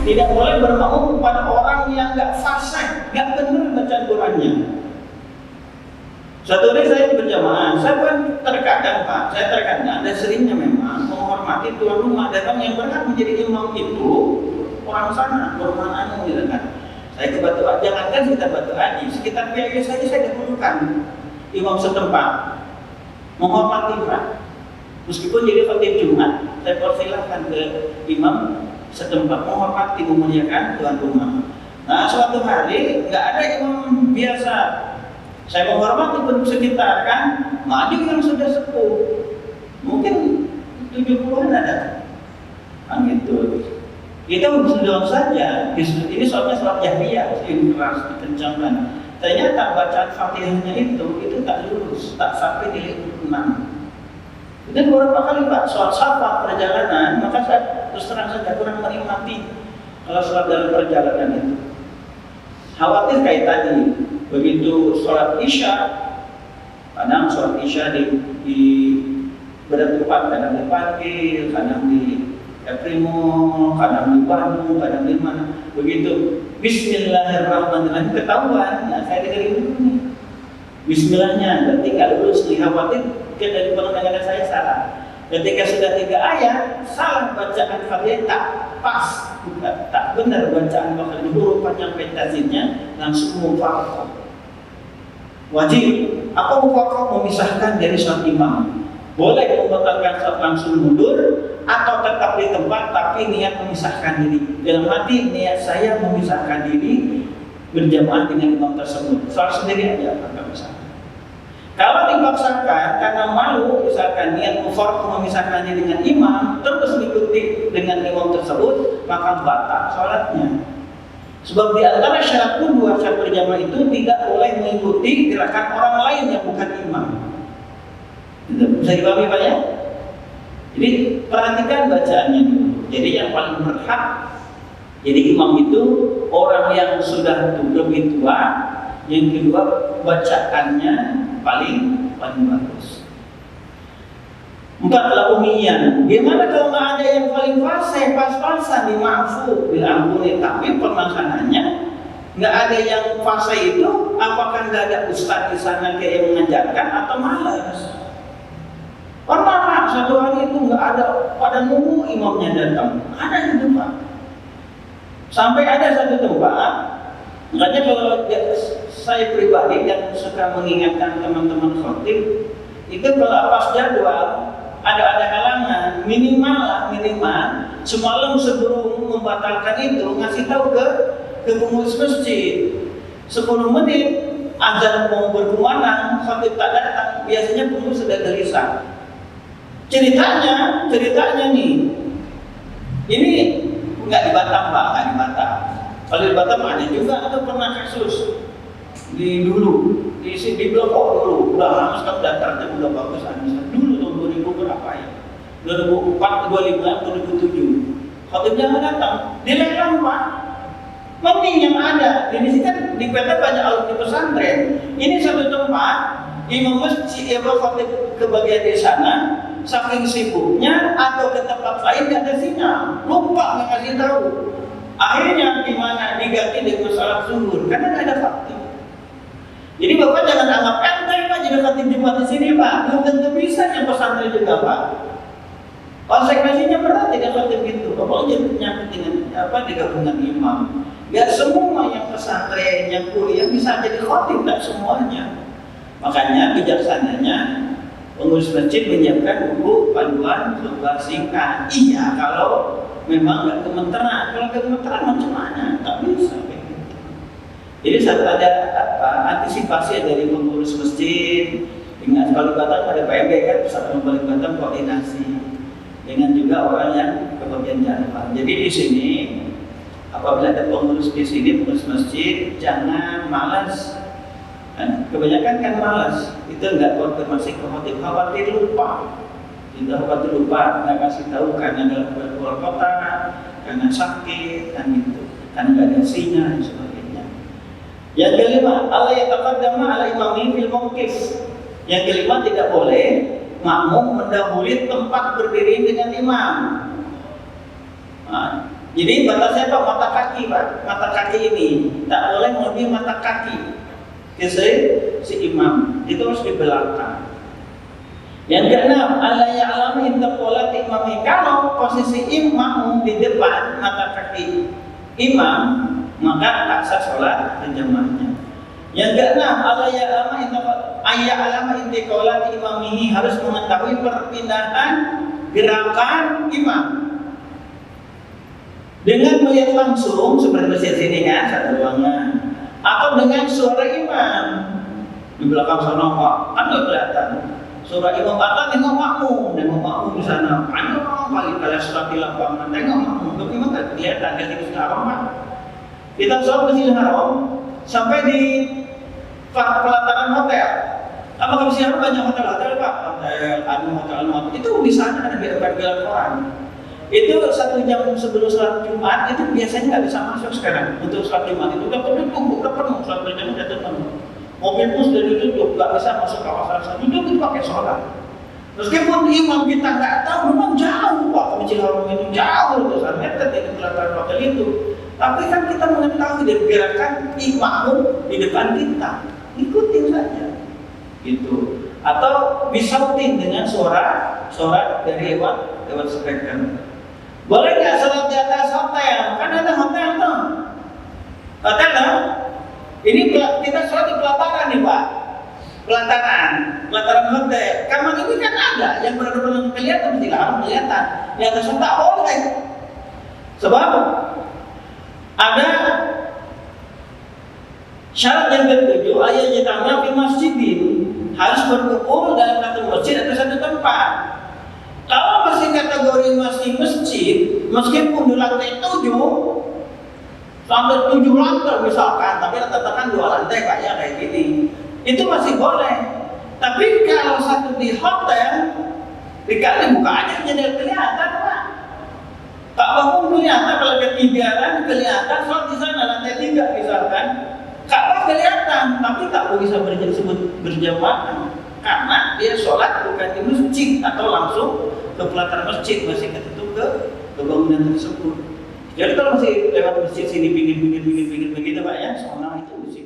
tidak boleh bermakmum kepada orang yang nggak fasih, nggak benar baca Qurannya. Satu hari saya berjamaah, saya kan terkadang dan seringnya memang menghormati tuan rumah, dan yang berhak menjadi imam itu orang sana, bermakna gitu kan. Saya ke Batu Adi, jangankan kita Batu Adi, sekitar PIU saja saya dahulukan imam setempat, menghormati Pak. Meskipun jadi khotib Jumat, saya persilahkan ke imam setempat, menghormati, memuliakan tuan rumah. Nah, suatu hari nggak ada imam biasa, saya menghormati penduduk sekitar kan, maju yang sudah sepuh, mungkin 70-an ada, kan gitu. Kita sudah saja, ini soalnya sholat jahriyah, yang keras dikencangkan. Ternyata bacaan Fatihahnya itu tak lurus, tak sampai di 6. Dan beberapa kali Pak, sholat safar perjalanan, maka saya terus terang saja kurang menikmati kalau sholat dalam perjalanan itu. Khawatir kayak tadi, begitu sholat isya, kadang sholat isya di beberapa tempat, kadang dipanggil, kadang di Primo, kadang di Bandung, kadang di mana. Begitu Bismillahirrahmanirrahim ketahuan, nah saya dengerin dulu nih. Bismillahnya, berarti nggak lulus nih, khawatir dari pendengaran saya salah. Ketika sudah 3 ayat, salah bacaan Fatihah tak pas, tak benar bacaan Fatihah, huruf panjang pentasirnya langsung mufaqqah. Wajib, apa mufaqqah? Memisahkan dari sholat imam. Boleh membatalkan sholat langsung mundur atau tetap di tempat tapi niat memisahkan diri. Dalam hati niat saya memisahkan diri berjamaah dengan imam tersebut. Sholat sendiri aja nggak bisa. Kalau dipaksakan karena malu, misalkan niat mufarraq memisahkan diri dengan imam, terus mengikuti dengan imam tersebut, maka batal sholatnya. Sebab di antara syarat kedua syarat berjamaah itu tidak boleh mengikuti gerakan orang lain yang bukan imam. Bisa dipahami Pak ya? Jadi perhatikan bacaannya dulu. Jadi yang paling berhak jadi imam itu orang yang sudah lebih tua. Yang kedua bacaannya paling bagus. 4 umiyan. Gimana kalau nggak ada yang paling fasih, pas-pasan, dimaafu, diampuni? Tapi permasalahannya nggak ada yang fasih itu, apakah nggak ada ustadz di sana kayak yang mengajarkan atau malas? Pernah Pak, satu hari itu nggak ada, pada nunggu imamnya datang. Ada itu Pak. Sampai ada satu tempat, makanya kalau saya pribadi yang suka mengingatkan teman-teman khotib, itu kalau pas jadwal ada halangan, minimal semalam sebelum membatalkan itu ngasih tahu ke pengurus masjid 10 menit azan mau berkumandang, khotib tak datang, biasanya pengurus sudah gelisah. Ceritanya nih, ini nggak di Batam Pak, nggak di Batam. Kalau di Batam ada juga, atau pernah kasus di Blokok dulu, udah lama sekarang daftarnya udah bagus administrasi. Dulu tahun 2000 berapa ya? 2004, 2005, 2007. Khotibnya nggak datang, dilelang Pak. Mending yang ada, ini sih kan di PT banyak alumni pesantren. Ini satu tempat, imam masjid, khotib kebagian di sana, saking sibuknya atau ke tempat lain nggak ada sinyal, lupa nggak kasih tahu. Akhirnya gimana? Diganti dengan salat zuhur karena nggak ada khotib. Jadi Bapak jangan anggap enteng Pak jadi khotib Jumat di sini Pak, belum tentu bisa yang pesantren juga Pak. Konsekuensinya berat tidak khotib gitu. Bapak nyambut dengan digabungan imam. Gak semua yang pesantren, yang kuliah bisa jadi khotib, tak semuanya. Makanya bijaksananya pengurus masjid menyiapkan buku panduan khutbah singkat. Iya, kalau memang nggak gemeteran. Kalau gemeteran macam mana? Tak bisa. Jadi saat ada antisipasi dari pengurus masjid dengan Balik Batam, ada PMB kan, Persatuan Balik Batam koordinasi dengan juga orang yang kebagian jadwal. Jadi di sini apabila ada pengurus di sini, pengurus masjid, jangan malas. Kebanyakan kan malas, itu nggak konfirmasi ke khotib, khawatir lupa, nggak kasih tahu karena dalam keluar kota, karena sakit, kan gitu, karena nggak ada sinyal dan sebagainya. Yang kelima, Allah yataqaddama ala imami fil mauqif. Yang kelima, tidak boleh makmum mendahului tempat berdiri dengan imam. Nah, Jadi batasnya Pak, mata kaki Pak, mata kaki ini tak boleh melebihi mata kaki si imam, itu harus di belakang. Yang keenam, alla ya'lamu intaqalati imami. Kalau posisi imam di depan mata kaki imam, maka tak sah sholat berjamaahnya. Yang keenam, alla ya'lamu intaqalati imamihi, harus mengetahui perpindahan gerakan imam. Dengan melihat langsung seperti masjid sini kan, satu ruangan, atau dengan suara imam di belakang sana Pak, kan nggak kelihatan. Suara imam kata nengok makmum di sana. Kan orang kali sholat di lapangan, tengok makmum, tapi imam nggak kelihatan dari Masjidil Haram Pak. Kita sholat di Masjidil Haram sampai di pelataran hotel. Apakah Masjidil Haram banyak hotel Pak? Hotel itu di sana ada bergelar koran. Itu 1 jam sebelum sholat Jumat itu biasanya nggak bisa masuk sekarang. Untuk sholat Jumat itu udah penuh, udah penuh, sholat berjamaah udah penuh. Mobil pun sudah ditutup, nggak bisa masuk kawasan sholat. Itu pakai sholat. Meskipun imam kita nggak tahu, memang jauh Pak, Masjidil Haram itu jauh, ratusan meter dari pelataran hotel itu. Tapi kan kita mengetahui dari gerakan imam di depan kita, ikutin saja. Gitu. Atau disautin dengan suara dari lewat speaker. Boleh nggak sholat di atas hotel? Kan ada hotel tuh. Hotel tuh. Ini kita sholat di pelataran nih Pak. Pelataran hotel. Kamar ini kan ada yang benar-benar kelihatan, tidak harus kelihatan. Di atas hotel boleh. Sebab ada syarat yang ketujuh, ayat jatahnya di masjidin, harus berkumpul dalam satu masjid atau satu tempat. Kalau masih kategori masjid, meskipun di lantai 7 sampai 7 lantai misalkan, tapi rata-rata 2 lantai kayak gini, itu masih boleh. Tapi kalau satu di hotel, dikali buka aja jadi kelihatan Pak. Tak bangun kelihatan, kalau ketinggalan kelihatan, soal di sana lantai 3 misalkan, Ka'bah kelihatan, tapi tak bisa disebut berjamaah. Karena dia sholat bukan di masjid atau langsung ke pelataran masjid, masih ketutup ke bangunan tersebut. Jadi kalau masih lewat masjid sini pinggir begitu Pak ya, soalnya itu masjid.